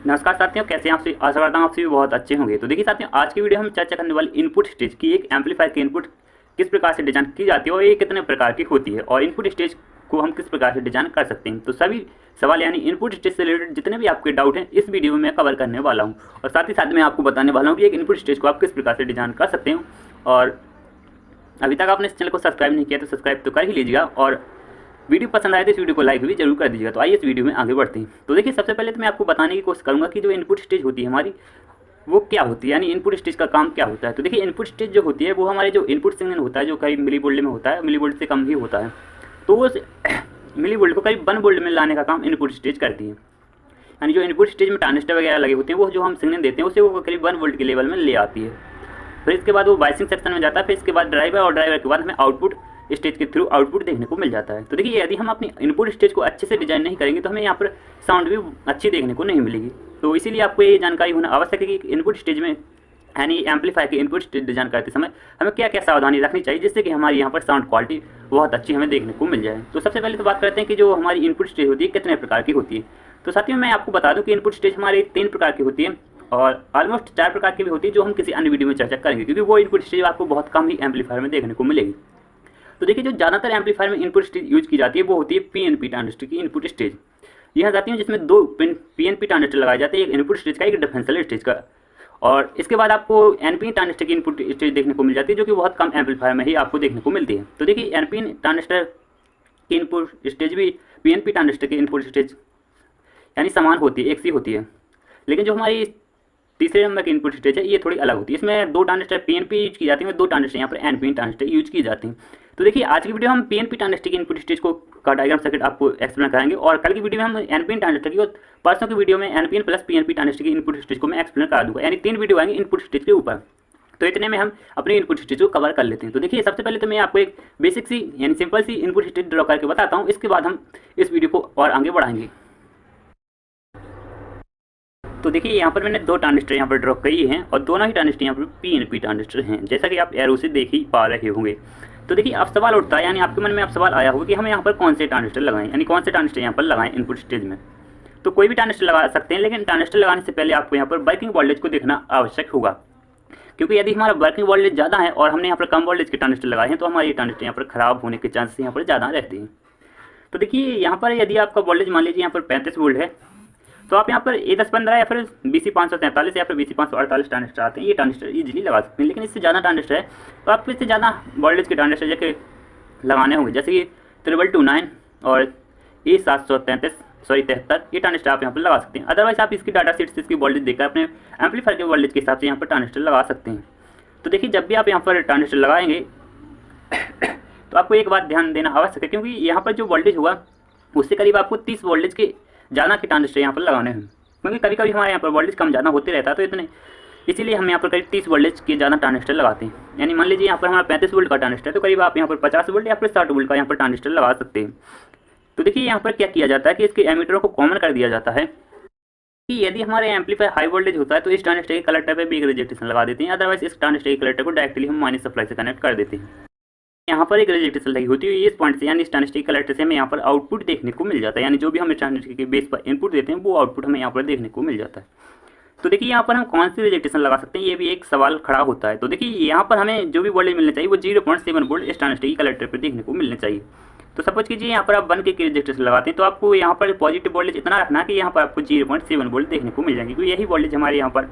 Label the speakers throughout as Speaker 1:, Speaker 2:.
Speaker 1: नमस्कार साथियों, कैसे हैं आप सभी। आशा करता हूँ आप सभी बहुत अच्छे होंगे। तो देखिए साथियों, आज की वीडियो हम चर्चा करने वाली इनपुट स्टेज की एक एम्पलीफायर की इनपुट किस प्रकार से डिजाइन की जाती है और ये कितने प्रकार की होती है और इनपुट स्टेज को हम किस प्रकार से डिजाइन कर सकते हैं। तो सभी सवाल यानी इनपुट स्टेज से रिलेटेड जितने भी आपके डाउट हैं इस वीडियो में मैं कवर करने वाला हूँ और साथ ही साथ मैं आपको बताने वाला हूँ कि एक इनपुट स्टेज को आप किस प्रकार से डिजाइन कर सकते हो। और अभी तक आपने इस चैनल को सब्सक्राइब नहीं किया तो सब्सक्राइब तो कर ही लीजिएगा और वीडियो पसंद आए तो इस वीडियो को लाइक भी जरूर कर दीजिएगा। तो आइए इस वीडियो में आगे बढ़ते हैं। तो देखिए, सबसे पहले तो मैं आपको बताने की कोशिश करूंगा कि जो इनपुट स्टेज होती है हमारी वो क्या होती है, यानी इनपुट स्टेज का काम क्या होता है। तो देखिए, इनपुट स्टेज जो होती है वो हमारे जो इनपुट सिग्नल होता है जो करीब मिली वोल्ट में होता है, मिली वोल्ट से कम ही होता है, तो वो मिली वोल्ट को करीब 1 वोल्ट में लाने का काम इनपुट स्टेज करती है। यानी जो इनपुट स्टेज में ट्रांजिस्टर वगैरह लगे होते हैं वो जो हम सिग्नल देते हैं उसे वो करीब 1 वोल्ट के लेवल में ले आती है। फिर इसके बाद वो बायसिंग सेक्शन में जाता है, फिर इसके बाद ड्राइवर और ड्राइवर के बाद हमें आउटपुट स्टेज के थ्रू आउटपुट देखने को मिल जाता है। तो देखिए, यदि हम अपनी इनपुट स्टेज को अच्छे से डिजाइन नहीं करेंगे तो हमें यहाँ पर साउंड भी अच्छी देखने को नहीं मिलेगी। तो इसीलिए आपको ये जानकारी होना आवश्यक है कि इनपुट स्टेज में यानी एम्पलीफायर की इनपुट स्टेज डिजाइन करते समय हमें क्या क्या सावधानी रखनी चाहिए जिससे कि हमारी यहाँ पर साउंड क्वालिटी बहुत अच्छी हमें देखने को मिल जाए। तो सबसे पहले तो बात करते हैं कि जो हमारी इनपुट स्टेज होती है कितने प्रकार की होती है। तो साथियों, मैं आपको बता दूँ कि इनपुट स्टेज हमारी 3 प्रकार की होती है और ऑलमोस्ट 4 प्रकार की भी होती है जो हम किसी अन्य वीडियो में चर्चा करेंगे, क्योंकि वो इनपुट स्टेज आपको बहुत कम ही एम्पलीफायर में देखने को मिलेगी। तो देखिए, जो ज़्यादातर एम्पलीफायर में इनपुट स्टेज यूज की जाती है वो होती है पीएनपी ट्रांजिस्टर की इनपुट स्टेज। यह जाती है जिसमें 2 पीएनपी ट्रांजिस्टर लगाए जाते हैं, एक इनपुट स्टेज का एक डिफरेंशियल स्टेज का। और इसके बाद आपको एनपी ट्रांजिस्टर की इनपुट स्टेज देखने को मिल जाती है जो कि बहुत कम एम्पलीफायर में ही आपको देखने को मिलती है। तो देखिए, एनपी ट्रांजिस्टर की इनपुट स्टेज भी पीएनपी ट्रांजिस्टर की इनपुट स्टेज यानी समान होती है, एक सी होती है। लेकिन जो हमारी तीसरे नंबर की इनपुट स्टेज है ये थोड़ी अलग होती है। इसमें 2 ट्रांजिस्टर पीएनपी यूज की जाती है, 2 ट्रांजिस्टर यहाँ पर एनपी ट्रांजिस्टर यूज की जाती हैं। तो देखिए, आज की वीडियो हम पीएनपी ट्रांजिस्टर की इनपुट स्टेज को का डायग्राम सर्किट आपको एक्सप्लेन कराएंगे और कल की वीडियो में हम एनपीएन ट्रांजिस्टर की और परसों की वीडियो में एनपीएन प्लस पीएनपी ट्रांजिस्टर की इनपुट स्टेज को मैं एक्सप्लेन करा दूंगा। यानी 3 वीडियो आएंगे इनपुट स्टेज के ऊपर। तो इतने में हम अपनी इनपुट स्टेज को कवर कर लेते हैं। तो देखिए, सबसे पहले तो मैं आपको एक बेसिक सी यानी simple C input stage draw करके बताता हूँ, इसके बाद हम इस वीडियो को और आगे बढ़ाएंगे। तो देखिए, यहाँ पर मैंने 2 ट्रांजिस्टर यहाँ पर ड्रॉ किए हैं और दोनों ही ट्रांजिस्टर यहाँ पर पीएनपी ट्रांजिस्टर हैं, जैसा कि आप एरो से देख ही पा रहे होंगे। तो देखिए, अब सवाल उठता है, यानी आपके मन में अब सवाल आया होगा कि हम यहाँ पर कौन से ट्रांजिस्टर लगाएं, यानी कौन से ट्रांजिस्टर यहाँ पर लगाएं इनपुट स्टेज में। तो कोई भी ट्रांजिस्टर लगा सकते हैं, लेकिन ट्रांजिस्टर लगाने से पहले आपको यहाँ पर वर्किंग वोल्टेज को देखना आवश्यक होगा, क्योंकि यदि हमारा वर्किंग वोल्टेज ज़्यादा है और हमने यहाँ पर कम वोल्टेज के ट्रांजिस्टर लगाए हैं तो हमारे ट्रांजिस्टर यहाँ पर खराब होने के चांसेस यहाँ पर ज़्यादा रहते हैं। तो देखिए, यहाँ पर यदि आपका वोल्टेज मान लीजिए यहाँ पर 35 वोल्ट है तो आप यहाँ पर A1015 या फिर BC543 या फिर BC548 ट्रांजिस्टर आते हैं, ये ट्रांजिस्टर इजीली लगा सकते हैं। लेकिन इससे ज़्यादा ट्रांजिस्टर है तो आपको इससे ज़्यादा वोल्टेज के ट्रांजिस्टर जैसे लगाने होंगे, जैसे कि 3229 और A733 ये ट्रांजिस्टर आप यहाँ पर लगा सकते हैं। अदरवाइज आप इसकी डाटा शीट से इसकी वोल्टेज देखकर अपने एम्पलीफायर के वोल्टेज के हिसाब से यहाँ पर ट्रांजिस्टर लगा सकते हैं। तो देखिए, जब भी आप यहाँ पर ट्रांजिस्टर लगाएंगे तो आपको एक बात ध्यान देना आवश्यक है, क्योंकि यहाँ पर जो वोल्टेज हुआ उससे करीब आपको 30 वोल्टेज के ज़्यादा के ट्रांजिस्टर यहाँ पर लगाने हैं, क्योंकि कभी कभी हमारे यहाँ पर वोल्टेज कम ज़्यादा होते रहता है। तो इतने इसीलिए हम यहाँ पर करीब 30 वोल्टेज के ज़्यादा ट्रांजिस्टर लगाते हैं। यानी मान लीजिए यहाँ पर हमारा 35 वोल्ट का ट्रांजिस्टर है तो करीब आप यहाँ पर 50 वोल्ट या फिर 60 वोल्ट का यहाँ पर ट्रांजिस्टर लगा सकते हैं। तो देखिए, यहाँ पर क्या किया जाता है कि इसके एमीटरों को कॉमन कर दिया जाता है कि यदि हमारे एम्पलीफायर हाई वोल्टेज होता है तो इस ट्रांजिस्टर के कलेक्टर पर भी एक रजिस्ट्रेशन लगा देते हैं, अदरवाइज इस ट्रांजिस्टर के कलेक्टर को डायरेक्टली हम माइनस सप्लाई से कनेक्ट कर देते हैं। यहाँ पर एक रजिस्ट्रेशन लगी होती है इस पॉइंट से, यानी इस ट्रांजिस्टर के कलेक्टर से हमें यहाँ पर आउटपुट देखने को मिल जाता है, यानी जो भी हम इस ट्रांजिस्टर के बेस पर इनपुट देते हैं वो आउटपुट हमें यहाँ पर देखने को मिल जाता है। तो देखिए, यहाँ पर हम कौन सी रजिस्ट्रेशन लगा सकते हैं ये भी एक सवाल खड़ा होता है। तो देखिए, यहाँ पर हमें जो भी वोल्टेज मिलना चाहिए वो 0.7 वोल्ट इस ट्रांजिस्टर की कलेक्टर पर देखने को मिलना चाहिए। तो सपोज कीजिए यहाँ पर आप 1 के रजिस्ट्रेशन लगाते हैं तो आपको यहाँ पर पॉजिटिव वोल्टेज इतना रखना है कि यहाँ पर आपको 0.7 वोल्ट देखने को मिल जाएंगे, क्योंकि यही वोल्टेज हमारे यहाँ पर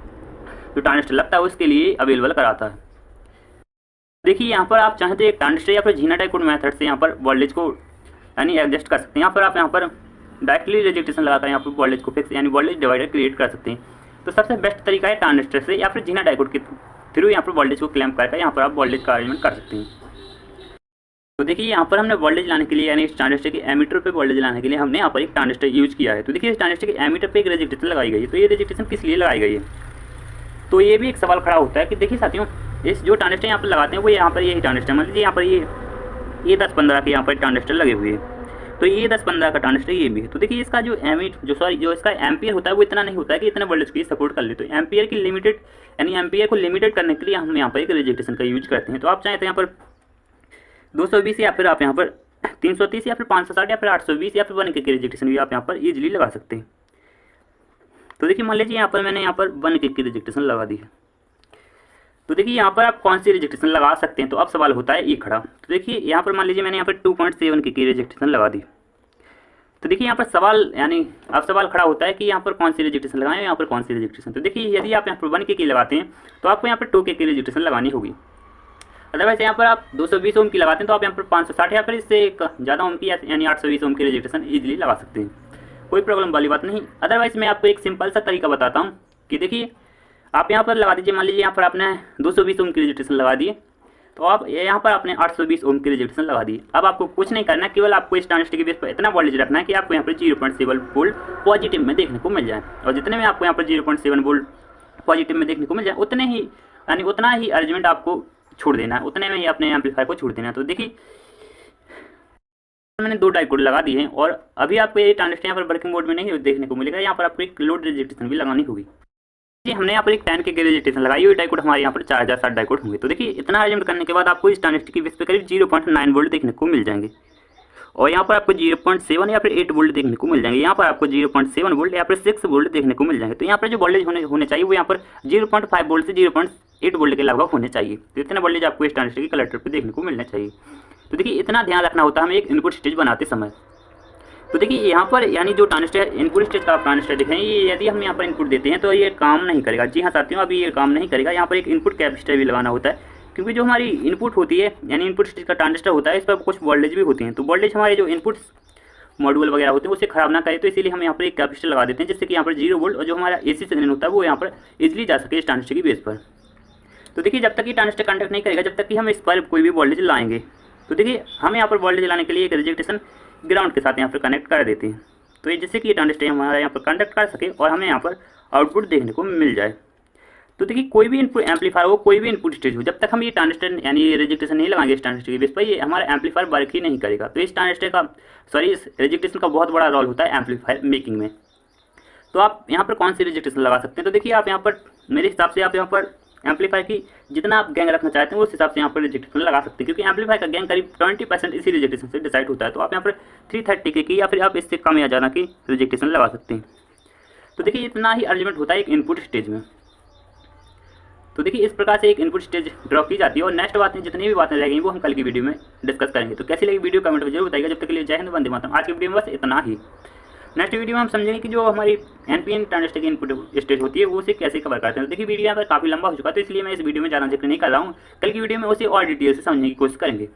Speaker 1: जो ट्रांजिस्टर लगता है उसके लिए अवेलेबल कराता है। देखिए, यहाँ पर आप चाहें तो एक ट्रांजिस्टर या फिर जीना डायोड मेथड से यहाँ पर वोल्टेज को यानी एडजस्ट कर सकते हैं। यहाँ पर आप यहाँ पर डायरेक्टली रजिस्ट्रेशन लगाकर यहाँ पर वोल्टेज को फिक्स यानी वोल्टेज डिवाइडर क्रिएट कर सकते हैं। तो सबसे बेस्ट तरीका है ट्रांजिस्टर से या फिर जीना डायोड के थ्रू यहाँ पर वोल्टेज को क्लैम्प करके यहाँ पर आप वोल्टेज का अरेंजमेंट कर सकते हैं। तो देखिए, यहाँ पर हमने वोल्टेज लाने के लिए यानी इस ट्रांजिस्टर के एमीटर पे वोल्टेज लाने के लिए हमने यहाँ पर एक ट्रांजिस्टर यूज किया है। तो देखिए, इस ट्रांजिस्टर के एमीटर पे एक रजिस्ट्रेशन लगाई गई है। तो ये रजिस्ट्रेशन किस लिए लगाई गई है, तो ये भी एक सवाल खड़ा होता है कि देखिए साथियों, इस जो ट्रांजिस्टर यहाँ पर लगाते हैं वो यहाँ पर यही ट्रांजिस्टर मान लीजिए यहाँ पर ये 10-15 के यहाँ पर ट्रांजिस्टर लगे हुए हैं। तो ये 10-15 का ट्रांजिस्टर ये भी है। तो देखिए, इसका जो जो इसका एम्पियर होता है वो इतना नहीं होता है कि इतने वोल्टेज की सपोर्ट कर ले। तो एम्पियर की लिमिटेड यानी एम्पियर को लिमिटेड करने के लिए हम यहाँ पर एक रजिस्ट्रेशन का यूज करते हैं। तो आप चाहें तो यहाँ पर 220 या फिर आप यहाँ पर 330 या फिर 560 या फिर 820 या फिर 1 के रजिस्ट्रेशन भी आप यहाँ पर ईजिली लगा सकते हैं। तो देखिए मान लीजिए यहाँ पर मैंने यहाँ पर 1 के की रजिस्ट्रेशन लगा दी है। तो देखिए यहाँ पर आप कौन सी रजिस्ट्रेशन लगा सकते हैं, तो अब सवाल होता है ये खड़ा। तो देखिए यहाँ पर मान लीजिए मैंने यहाँ पर 2.7 की रजिस्ट्रेशन लगा दी। तो देखिए यहाँ पर सवाल यानी अब सवाल खड़ा होता है कि यहाँ पर कौन सी रजिस्ट्रेशन लगाएं, यहाँ पर कौन सी रजिस्ट्रेशन। तो देखिए यदि आप यहाँ पर 1 के की लगाते हैं तो आपको यहाँ पर 2 के की रजिस्ट्रेशन लगानी होगी। अदरवाइज यहाँ पर आप 220 ओम की लगाते हैं तो आप यहाँ पर 560 या फिर इससे ज़्यादा ओम की यानी 820 ओम की रजिस्ट्रेशन ईजिली लगा सकते हैं, कोई प्रॉब्लम वाली बात नहीं। अदरवाइज मैं आपको एक सिंपल सा तरीका बताता हूँ कि देखिए आप यहाँ पर लगा दीजिए, मान लीजिए यहाँ पर आपने 220 ओम की रजिस्ट्रेशन लगा दिए, तो आप यहाँ पर आपने 820 ओम की रजिस्ट्रेशन लगा दी। अब आपको कुछ नहीं करना, केवल आपको इस ट्रांजिस्टर के बेस पर इतना वोल्टेज रखना है कि आपको यहाँ पर 0.7 वोल्ट पॉजिटिव में देखने को मिल जाए, और जितने में आपको यहाँ पर 0.7 वोल्ट पॉजिटिव में देखने को मिल जाए उतने ही यानी उतना ही अरेंजमेंट आपको छोड़ देना है, उतने में ही अपने एम्पलीफायर को छोड़ देना है। तो देखिए मैंने 2 डायोड लगा दिए हैं और अभी आपको ये ट्रांजिस्टर यहाँ पर वर्किंग मोड में नहीं देखने को मिलेगा। यहाँ पर आपको एक लोड रजिस्ट्रेशन भी लगानी होगी। जी हमने यहाँ पर एक 10 के रजिस्ट्रेशन लगाई हुई, डायोड हमारे यहाँ पर 4060 डायोड होंगे। तो देखिए इतना अरेंजमेंट करने के बाद आपको इस ट्रांजिस्टर की बेस पे करीब 0.9 वोल्ट देखने को मिल जाएंगे, और यहाँ पर आपको 0.7 या फिर 8 वोल्ट देखने को मिल जाएंगे। यहाँ पर आपको 0.7 वोल्ट या फिर 6 वोल्ट देखने को मिल जाएंगे। तो यहाँ पर जो वोल्टेज होने चाहिए वो यहाँ पर 0.5 वोल्ट से 0.8 वोल्ट के लगभग होने चाहिए। तो इतने वोल्टेज आपको इस ट्रांजिस्टर के कलेक्टर पर देखने को मिलना चाहिए। तो देखिए इतना ध्यान रखना होता है हमें एक इनपुट स्टेज बनाते समय। तो देखिए यहाँ पर यानी जो ट्रांजिस्टर इनपुट स्टेज का आप ट्रांजिस्टर देखें, ये यदि हम यहाँ पर इनपुट देते हैं तो ये काम नहीं करेगा। जी हाँ साथियों, अभी ये काम नहीं करेगा। यहाँ पर एक इनपुट कैपेसिटर भी लगाना होता है, क्योंकि जो हमारी इनपुट होती है यानी इनपुट स्टेज का ट्रांजिस्टर होता है, इस पर कुछ वोल्टेज भी होती हैं। तो वोल्टेज हमारे जो इनपुट मॉड्यूल वगैरह होते हैं उसे खराब ना करे, तो इसीलिए हम यहाँ पर एक कैपेसिटर लगा देते हैं, जिससे कि यहाँ पर 0 वोल्ट और जो हमारा AC सिग्नल होता है वो यहाँ पर इजीली जा सके इस ट्रांजिस्टर की बेस पर। तो देखिए जब तक ये ट्रांजिस्टर कंडक्ट नहीं करेगा, जब तक कि हम इस पर कोई भी वोल्टेज लाएंगे। तो देखिए हम यहाँ पर वोल्टेज लाने के लिए एक रजिस्ट्रेशन ग्राउंड के साथ यहाँ पर कनेक्ट कर देते हैं, तो ये जिससे कि ये ट्रांजिस्टर हमारा यहाँ पर कंडक्ट कर सके और हमें यहाँ पर आउटपुट देखने को मिल जाए। तो देखिए कोई भी इनपुट एम्पलीफायर हो, कोई भी इनपुट स्टेज हो, जब तक हम ये ट्रांजिस्टर यानी ये रजिस्ट्रेशन नहीं लगाएंगे इस ट्रांजिस्टर के बेस पर, ये हमारा एम्पलीफायर वर्क ही नहीं करेगा। तो इस ट्रांजिस्टर का इस रजिस्ट्रेशन का बहुत बड़ा रोल होता है एम्पलीफायर मेकिंग में। तो आप यहाँ पर कौन सी रजिस्ट्रेशन लगा सकते हैं, तो देखिए आप यहाँ पर मेरे हिसाब से आप यहाँ पर एम्पलीफायर की जितना आप गैंग रखना चाहते हैं उस हिसाब से यहाँ पर रजिस्ट्रेशन लगा सकते हैं, क्योंकि एम्पलीफायर का गैंग करीब 20% इसी रजिस्ट्रेशन से डिसाइड होता है। तो आप यहाँ पर 330 के की या फिर आप इससे कम या ज़्यादा की रजिस्ट्रेशन लगा सकते हैं। तो देखिए इतना ही अरेंजमेंट होता है एक इनपुट स्टेज में। तो देखिए इस प्रकार से एक इनपुट स्टेज ड्रॉ की जाती है, और नेक्स्ट बातें जितनी भी बातें रहेंगी वो हम कल की वीडियो में डिस्कस करेंगे। तो कैसी लगी वीडियो कमेंट में जरूर बताइएगा। जब तक के लिए जय हिंद, वंदे मातरम। आज की वीडियो में बस इतना ही। नेक्स्ट वीडियो में हम समझेंगे कि जो हमारी NPN ट्रांजिस्टर की इनपुट स्टेज होती है वो उसे कैसे कवर करते हैं। तो देखिए वीडियो यहाँ पर काफ़ी लंबा हो चुका है, तो इसलिए मैं इस वीडियो में ज़्यादा जिक्र नहीं कर रहा हूँ। कल की वीडियो में उसे और डिटेल से समझने की कोशिश करेंगे।